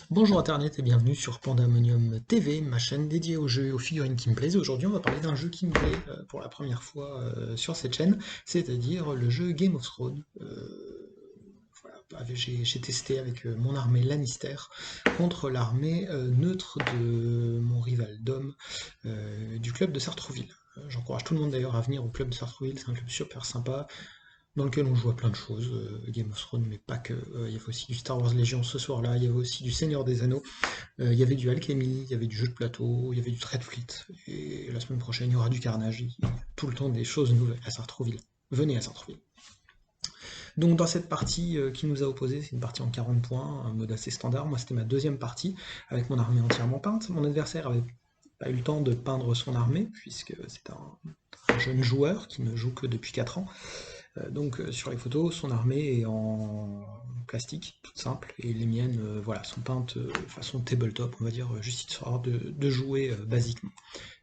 Bonjour Internet et bienvenue sur Pandemonium TV, ma chaîne dédiée aux jeux et aux figurines qui me plaisent. Aujourd'hui, on va parler d'un jeu qui me plaît pour la première fois sur cette chaîne, c'est-à-dire le jeu Game of Thrones. J'ai testé avec mon armée Lannister contre l'armée neutre de mon rival Dom du club de Sartrouville. J'encourage tout le monde d'ailleurs à venir au club de Sartrouville, c'est un club super sympa dans lequel on joue à plein de choses, Game of Thrones, mais pas que. Il y avait aussi du Star Wars Légion ce soir-là, il y avait aussi du Seigneur des Anneaux. Il y avait du Alchemy, il y avait du jeu de plateau, il y avait du Threadfleet. Et la semaine prochaine, il y aura du Carnage. Il y a tout le temps des choses nouvelles à Sartrouville. Venez à Sartrouville. Donc dans cette partie qui nous a opposé, c'est une partie en 40 points, un mode assez standard. Moi, c'était ma deuxième partie, avec mon armée entièrement peinte. Mon adversaire avait pas eu le temps de peindre son armée, puisque c'est un jeune joueur qui ne joue que depuis 4 ans. Donc sur les photos, son armée est en plastique, toute simple, et les miennes voilà, sont peintes façon tabletop, on va dire, juste histoire de jouer basiquement.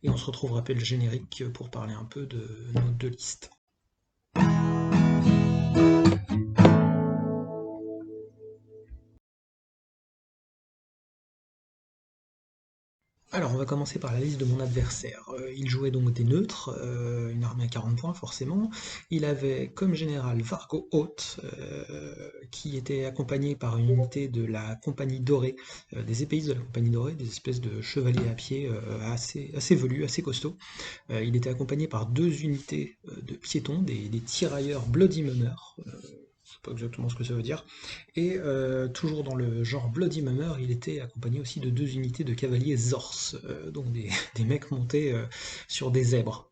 Et on se retrouve après le générique pour parler un peu de nos deux listes. Alors, on va commencer par la liste de mon adversaire. Il jouait donc des neutres, une armée à 40 points forcément. Il avait comme général Vargo Hoth, qui était accompagné par une unité de la Compagnie Dorée, des épéistes de la Compagnie Dorée, des espèces de chevaliers à pied assez velus, assez costauds. Il était accompagné par deux unités de piétons, des tirailleurs Bloody Mummer, je sais pas exactement ce que ça veut dire. Et toujours dans le genre Bloody Mummer, il était accompagné aussi de deux unités de cavaliers Zorse, donc des mecs montés sur des zèbres.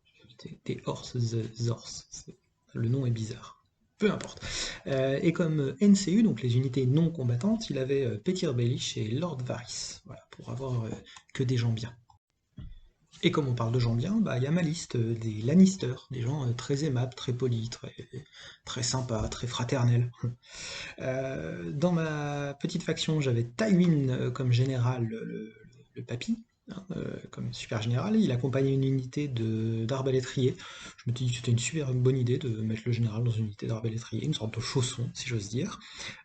Des horses Zorse. Le nom est bizarre. Peu importe. Et comme NCU, donc les unités non combattantes, il avait Petyr Baelish et Lord Varys. Voilà, pour avoir que des gens bien. Et comme on parle de gens bien, bah, il y a ma liste des Lannister, des gens très aimables, très polis, très sympas, très fraternels. Dans ma petite faction, j'avais Tywin comme général, le papy, hein, comme super général. Il accompagnait une unité d'arbalétriers. Je me suis dit que c'était une super bonne idée de mettre le général dans une unité d'arbalétriers, une sorte de chausson, si j'ose dire.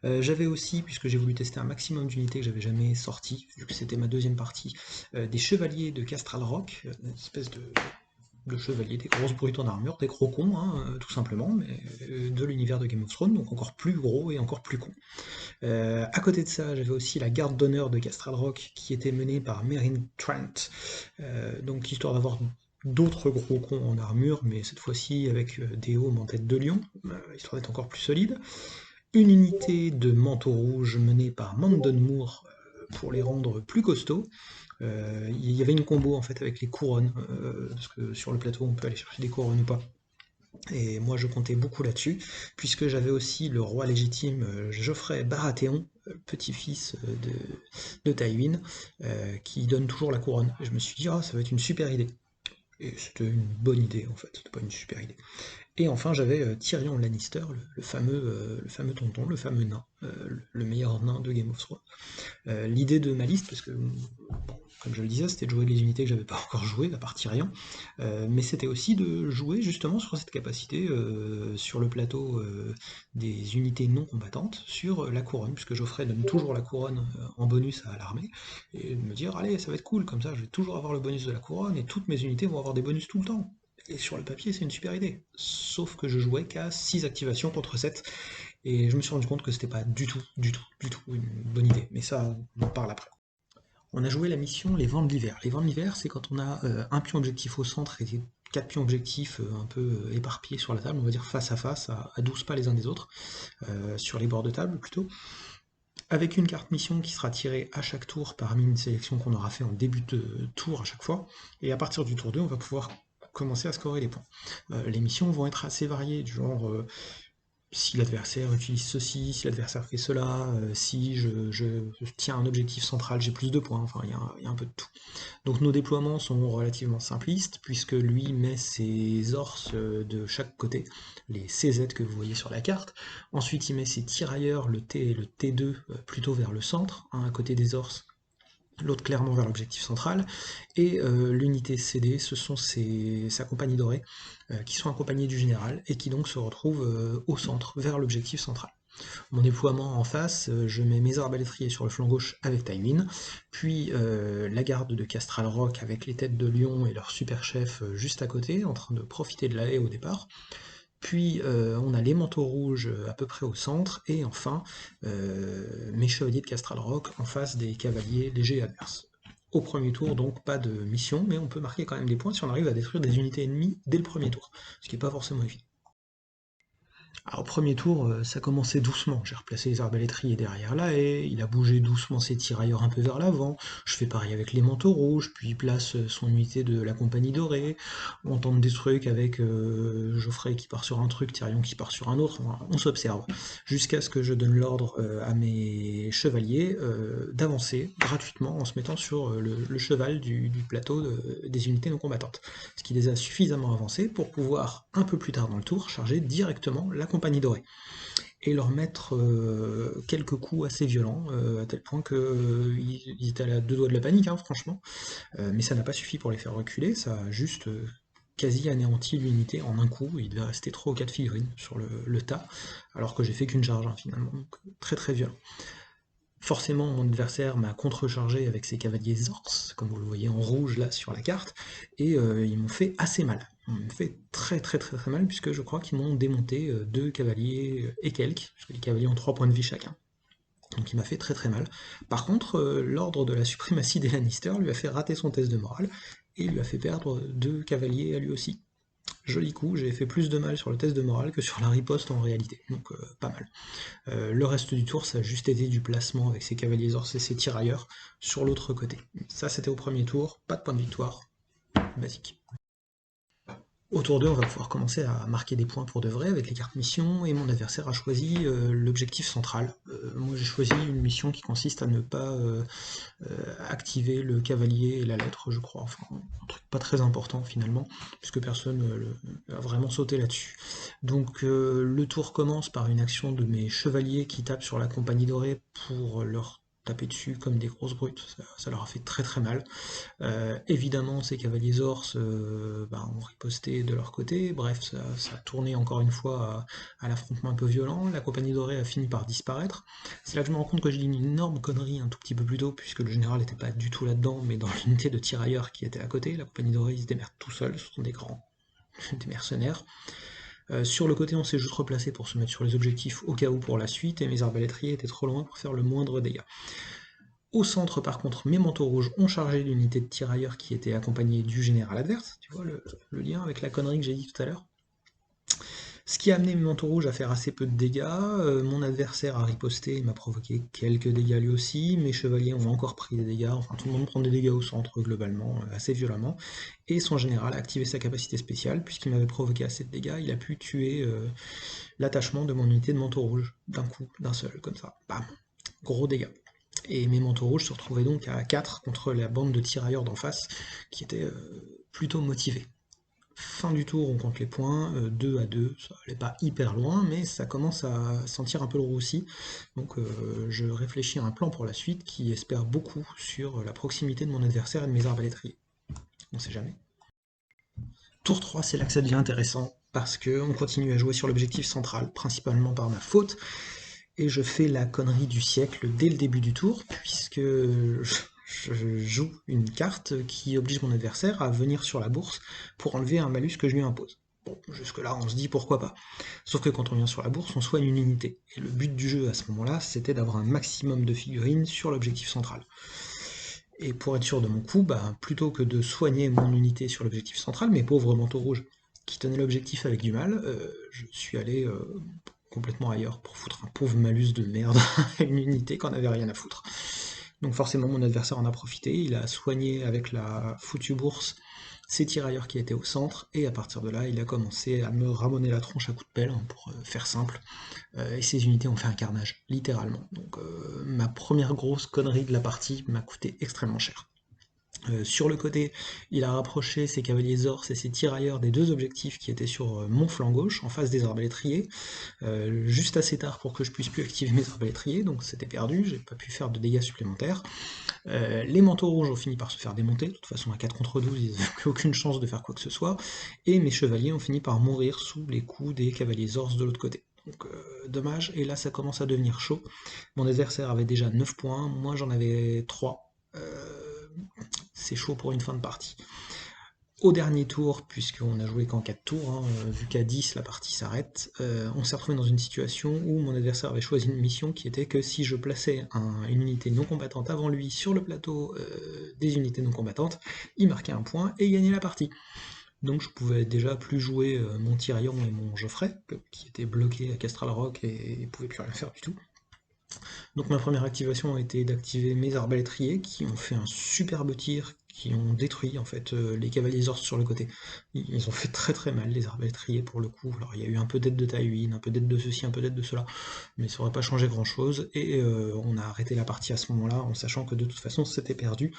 J'avais aussi, puisque j'ai voulu tester un maximum d'unités que j'avais jamais sorties, vu que c'était ma deuxième partie, des chevaliers de Castral Rock, une espèce de chevaliers, des grosses brutes en armure, des gros cons, hein, tout simplement, mais de l'univers de Game of Thrones, donc encore plus gros et encore plus cons. À côté de ça, j'avais aussi la garde d'honneur de Castral Rock qui était menée par Meryn Trent, donc histoire d'avoir d'autres gros cons en armure, mais cette fois-ci avec des hommes en tête de lion, histoire d'être encore plus solide. Une unité de manteau rouge menée par Mandon Moore pour les rendre plus costauds. Il y avait une combo en fait avec les couronnes, parce que sur le plateau on peut aller chercher des couronnes ou pas. Et moi je comptais beaucoup là-dessus, puisque j'avais aussi le roi légitime Geoffrey Baratheon, petit-fils de Tywin, qui donne toujours la couronne. Et je me suis dit, ah, ça va être une super idée. Et c'était une bonne idée en fait, c'était pas une super idée. Et enfin j'avais Tyrion Lannister, le fameux tonton, le fameux nain, le meilleur nain de Game of Thrones. L'idée de ma liste, parce que, bon, comme je le disais, c'était de jouer les unités que j'avais pas encore jouées, à part Tyrion, mais c'était aussi de jouer justement sur cette capacité, sur le plateau des unités non combattantes, sur la couronne, puisque Geoffrey donne toujours la couronne en bonus à l'armée, et de me dire, allez, ça va être cool, comme ça je vais toujours avoir le bonus de la couronne, et toutes mes unités vont avoir des bonus tout le temps. Et sur le papier, c'est une super idée. Sauf que je jouais qu'à 6 activations contre 7, et je me suis rendu compte que c'était pas du tout une bonne idée. Mais ça, on en parle après. On a joué la mission Les Vents de l'Hiver. Les Vents de l'Hiver, c'est quand on a un pion objectif au centre et 4 pions objectifs un peu éparpillés sur la table, on va dire face à face, à 12 pas les uns des autres, sur les bords de table plutôt, avec une carte mission qui sera tirée à chaque tour parmi une sélection qu'on aura fait en début de tour à chaque fois, et à partir du tour 2, on va pouvoir commencer à scorer les points. Les missions vont être assez variées, du genre si l'adversaire utilise ceci, si l'adversaire fait cela, si je tiens un objectif central, j'ai plus de points, enfin il y a un peu de tout. Donc nos déploiements sont relativement simplistes, puisque lui met ses orses de chaque côté, les CZ que vous voyez sur la carte. Ensuite il met ses tirailleurs, le T et le T2, plutôt vers le centre, un à côté des orses, l'autre clairement vers l'objectif central, et l'unité CD, ce sont sa compagnie dorée, qui sont accompagnés du général, et qui donc se retrouvent au centre, vers l'objectif central. Mon déploiement en face, je mets mes arbalétriers sur le flanc gauche avec Tywin, puis la garde de Castral Rock avec les têtes de lion et leur super chef juste à côté, en train de profiter de la haie au départ. Puis on a les manteaux rouges à peu près au centre, et enfin mes chevaliers de Castral Rock en face des cavaliers légers adverses. Au premier tour, donc pas de mission, mais on peut marquer quand même des points si on arrive à détruire des unités ennemies dès le premier tour, ce qui n'est pas forcément évident. Alors, au premier tour, ça commençait doucement. J'ai replacé les arbalétriers derrière la haie, il a bougé doucement ses tirailleurs un peu vers l'avant. Je fais pareil avec les manteaux rouges, puis il place son unité de la compagnie dorée. On tente des trucs avec Geoffrey qui part sur un truc, Tyrion qui part sur un autre. On s'observe. Jusqu'à ce que je donne l'ordre à mes chevaliers d'avancer gratuitement en se mettant sur le cheval du plateau des unités non combattantes. Ce qui les a suffisamment avancés pour pouvoir, un peu plus tard dans le tour, charger directement la compagnie dorée et leur mettre quelques coups assez violents, à tel point qu'ils étaient à deux doigts de la panique, hein, franchement. Mais ça n'a pas suffi pour les faire reculer, ça a juste quasi anéanti l'unité en un coup. Il devait rester 3 ou 4 figurines sur le tas, alors que j'ai fait qu'une charge, hein, finalement, donc très très violent. Forcément, mon adversaire m'a contrechargé avec ses cavaliers Zors, comme vous le voyez en rouge là sur la carte, et ils m'ont fait assez mal. Ils m'ont fait très très très très mal, puisque je crois qu'ils m'ont démonté 2 cavaliers et quelques, parce que les cavaliers ont 3 points de vie chacun. Donc il m'a fait très très mal. Par contre, l'ordre de la suprématie des Lannister lui a fait rater son test de morale, et lui a fait perdre 2 cavaliers à lui aussi. Joli coup, j'ai fait plus de mal sur le test de morale que sur la riposte en réalité, donc pas mal. Le reste du tour, ça a juste été du placement avec ses cavaliers ors et ses tirailleurs sur l'autre côté. Ça, c'était au premier tour, pas de point de victoire, basique. Au tour 2, on va pouvoir commencer à marquer des points pour de vrai avec les cartes missions, et mon adversaire a choisi l'objectif central. Moi j'ai choisi une mission qui consiste à ne pas activer le cavalier et la lettre, je crois, enfin un truc pas très important finalement, puisque personne a vraiment sauté là-dessus. Donc le tour commence par une action de mes chevaliers qui tapent sur la compagnie dorée pour leur taper dessus comme des grosses brutes, ça leur a fait très très mal. Évidemment, ces cavaliers Ors ont riposté de leur côté, bref, ça a tourné encore une fois à l'affrontement un peu violent, la compagnie dorée a fini par disparaître. C'est là que je me rends compte que j'ai dit une énorme connerie un tout petit peu plus tôt, puisque le général n'était pas du tout là-dedans, mais dans l'unité de tirailleurs qui était à côté. La compagnie dorée, ils se démerdent tout seuls, ce sont des grands, des mercenaires. Sur le côté, on s'est juste replacé pour se mettre sur les objectifs au cas où pour la suite, et mes arbalétriers étaient trop loin pour faire le moindre dégât. Au centre, par contre, mes manteaux rouges ont chargé l'unité de tirailleurs qui était accompagnée du général adverse. Tu vois le lien avec la connerie que j'ai dit tout à l'heure. Ce qui a amené mes manteaux rouges à faire assez peu de dégâts. Mon adversaire a riposté, il m'a provoqué quelques dégâts lui aussi. Mes chevaliers ont encore pris des dégâts. Enfin, tout le monde prend des dégâts au centre, globalement, assez violemment. Et son général a activé sa capacité spéciale, puisqu'il m'avait provoqué assez de dégâts. Il a pu tuer l'attachement de mon unité de manteau rouge, d'un coup, d'un seul, comme ça. Bam! Gros dégâts. Et mes manteaux rouges se retrouvaient donc à 4 contre la bande de tirailleurs d'en face, qui était plutôt motivée. Fin du tour, on compte les points, 2 à 2, ça allait pas hyper loin, mais ça commence à sentir un peu le roussi. Donc je réfléchis à un plan pour la suite qui espère beaucoup sur la proximité de mon adversaire et de mes arbalétriers. On sait jamais. Tour 3, c'est là que ça devient intéressant, parce qu'on continue à jouer sur l'objectif central, principalement par ma faute, et je fais la connerie du siècle dès le début du tour, puisque je joue une carte qui oblige mon adversaire à venir sur la bourse pour enlever un malus que je lui impose. Bon, jusque-là, on se dit pourquoi pas. Sauf que quand on vient sur la bourse, on soigne une unité. Et le but du jeu à ce moment-là, c'était d'avoir un maximum de figurines sur l'objectif central. Et pour être sûr de mon coup, plutôt que de soigner mon unité sur l'objectif central, mes pauvres manteaux rouges qui tenaient l'objectif avec du mal, je suis allé complètement ailleurs pour foutre un pauvre malus de merde à une unité qu'on avait rien à foutre. Donc forcément mon adversaire en a profité, il a soigné avec la foutue bourse ses tirailleurs qui étaient au centre, et à partir de là il a commencé à me ramoner la tronche à coups de pelle, hein, pour faire simple, et ses unités ont fait un carnage, littéralement. Donc ma première grosse connerie de la partie m'a coûté extrêmement cher. Sur le côté, il a rapproché ses cavaliers Zors et ses tirailleurs des 2 objectifs qui étaient sur mon flanc gauche, en face des arbalétriers, juste assez tard pour que je puisse plus activer mes arbalétriers, donc c'était perdu, j'ai pas pu faire de dégâts supplémentaires. Les manteaux rouges ont fini par se faire démonter, de toute façon à 4 contre 12, ils n'avaient plus aucune chance de faire quoi que ce soit, et mes chevaliers ont fini par mourir sous les coups des cavaliers Zors de l'autre côté. Donc dommage, et là ça commence à devenir chaud. Mon adversaire avait déjà 9 points, moi j'en avais 3. C'est chaud pour une fin de partie. Au dernier tour, puisqu'on a joué qu'en 4 tours, hein, vu qu'à 10 la partie s'arrête, on s'est retrouvé dans une situation où mon adversaire avait choisi une mission qui était que si je plaçais une unité non combattante avant lui sur le plateau des unités non combattantes, il marquait un point et gagnait la partie. Donc je pouvais déjà plus jouer mon Tyrion et mon Geoffrey, qui étaient bloqués à Castral Rock et ne pouvaient plus rien faire du tout. Donc ma première activation a été d'activer mes arbalétriers qui ont fait un superbe tir, qui ont détruit en fait les cavaliers orques sur le côté. Ils ont fait très très mal les arbalétriers pour le coup. Alors il y a eu un peu d'aide de Tywin, un peu d'aide de ceci, un peu d'aide de cela, mais ça aurait pas changé grand chose. Et on a arrêté la partie à ce moment-là en sachant que de toute façon c'était perdu.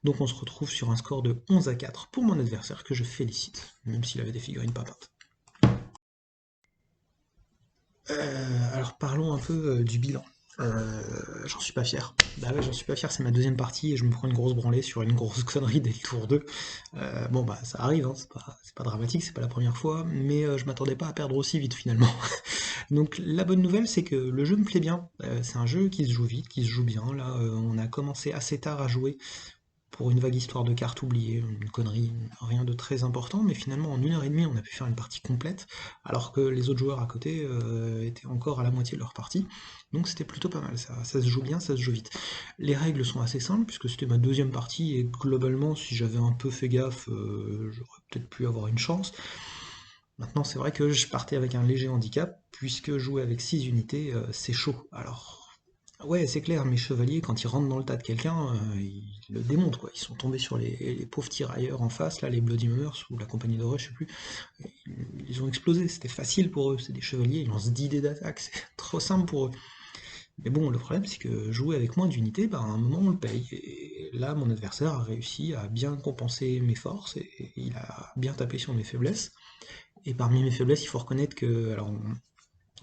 Donc on se retrouve sur un score de 11-4 pour mon adversaire que je félicite, même s'il avait des figurines pas peintes. Alors parlons un peu du bilan. J'en suis pas fier. Bah ouais, j'en suis pas fier, c'est ma deuxième partie et je me prends une grosse branlée sur une grosse connerie dès le tour 2. Bon bah ça arrive, hein, c'est pas dramatique, c'est pas la première fois, mais je m'attendais pas à perdre aussi vite finalement. Donc la bonne nouvelle c'est que le jeu me plaît bien. C'est un jeu qui se joue vite, qui se joue bien. Là on a commencé assez tard à jouer pour une vague histoire de cartes oubliée, une connerie, rien de très important, mais finalement en 1 heure et demie on a pu faire une partie complète, alors que les autres joueurs à côté étaient encore à la moitié de leur partie, donc c'était plutôt pas mal, ça se joue bien, ça se joue vite. Les règles sont assez simples, puisque c'était ma deuxième partie, et globalement si j'avais un peu fait gaffe, j'aurais peut-être pu avoir une chance. Maintenant c'est vrai que je partais avec un léger handicap, puisque jouer avec 6 unités, c'est chaud. Alors ouais, c'est clair, mes chevaliers, quand ils rentrent dans le tas de quelqu'un, ils le démontent, quoi. Ils sont tombés sur les pauvres tirailleurs en face, là, les Bloody Mummers, ou la compagnie de Rush, je sais plus. Ils ont explosé, c'était facile pour eux, c'est des chevaliers, ils lancent 10 dés d'attaque, c'est trop simple pour eux. Mais bon, le problème, c'est que jouer avec moins d'unités, bah, à un moment, on le paye. Et là, mon adversaire a réussi à bien compenser mes forces, et il a bien tapé sur mes faiblesses. Et parmi mes faiblesses, il faut reconnaître que, alors,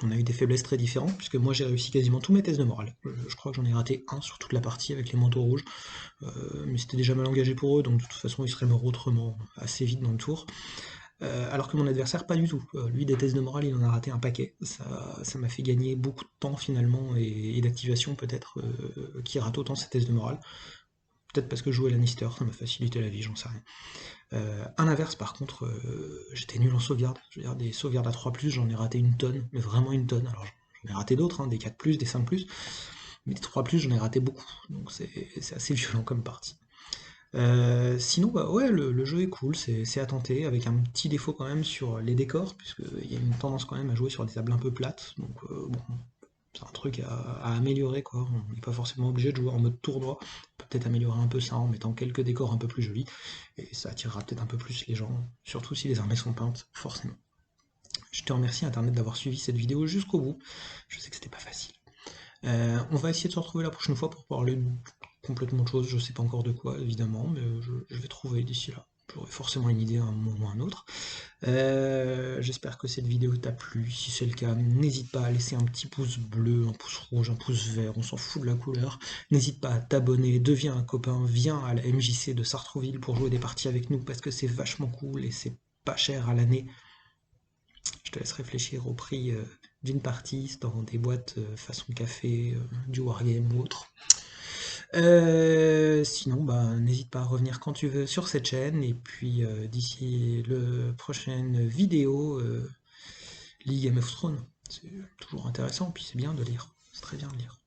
on a eu des faiblesses très différentes, puisque moi j'ai réussi quasiment tous mes tests de morale. Je crois que j'en ai raté un sur toute la partie avec les manteaux rouges, mais c'était déjà mal engagé pour eux, donc de toute façon ils seraient morts autrement assez vite dans le tour. Alors que mon adversaire, pas du tout. Lui, des tests de morale, il en a raté un paquet. Ça m'a fait gagner beaucoup de temps finalement, et d'activation peut-être, qui rate autant ses tests de morale. Peut-être parce que je jouais Lannister, ça m'a facilité la vie, j'en sais rien. À l'inverse, par contre, j'étais nul en sauvegarde. Je veux dire, des sauvegardes à 3+, j'en ai raté une tonne, mais vraiment une tonne. Alors j'en ai raté d'autres, hein, des 4+, des 5+, mais des 3+, j'en ai raté beaucoup. Donc c'est assez violent comme partie. Sinon, bah ouais, le jeu est cool, c'est à tenter, avec un petit défaut quand même sur les décors, puisqu'il y a une tendance quand même à jouer sur des tables un peu plates. Donc bon, c'est un truc à améliorer, quoi. On n'est pas forcément obligé de jouer en mode tournoi. On peut peut-être améliorer un peu ça en mettant quelques décors un peu plus jolis, et ça attirera peut-être un peu plus les gens, surtout si les armées sont peintes, forcément. Je te remercie Internet d'avoir suivi cette vidéo jusqu'au bout. Je sais que c'était pas facile. On va essayer de se retrouver la prochaine fois pour parler complètement de choses, je sais pas encore de quoi évidemment, mais je vais trouver d'ici là. J'aurai forcément une idée à un moment ou à un autre. J'espère que cette vidéo t'a plu. Si c'est le cas, n'hésite pas à laisser un petit pouce bleu, un pouce rouge, un pouce vert, on s'en fout de la couleur. N'hésite pas à t'abonner, deviens un copain, viens à la MJC de Sartrouville pour jouer des parties avec nous parce que c'est vachement cool et c'est pas cher à l'année. Je te laisse réfléchir au prix d'une partie dans des boîtes façon café, du wargame ou autre. Sinon, bah, n'hésite pas à revenir quand tu veux sur cette chaîne. Et puis, d'ici la prochaine vidéo, lis Game of Thrones. C'est toujours intéressant, puis c'est bien de lire. C'est très bien de lire.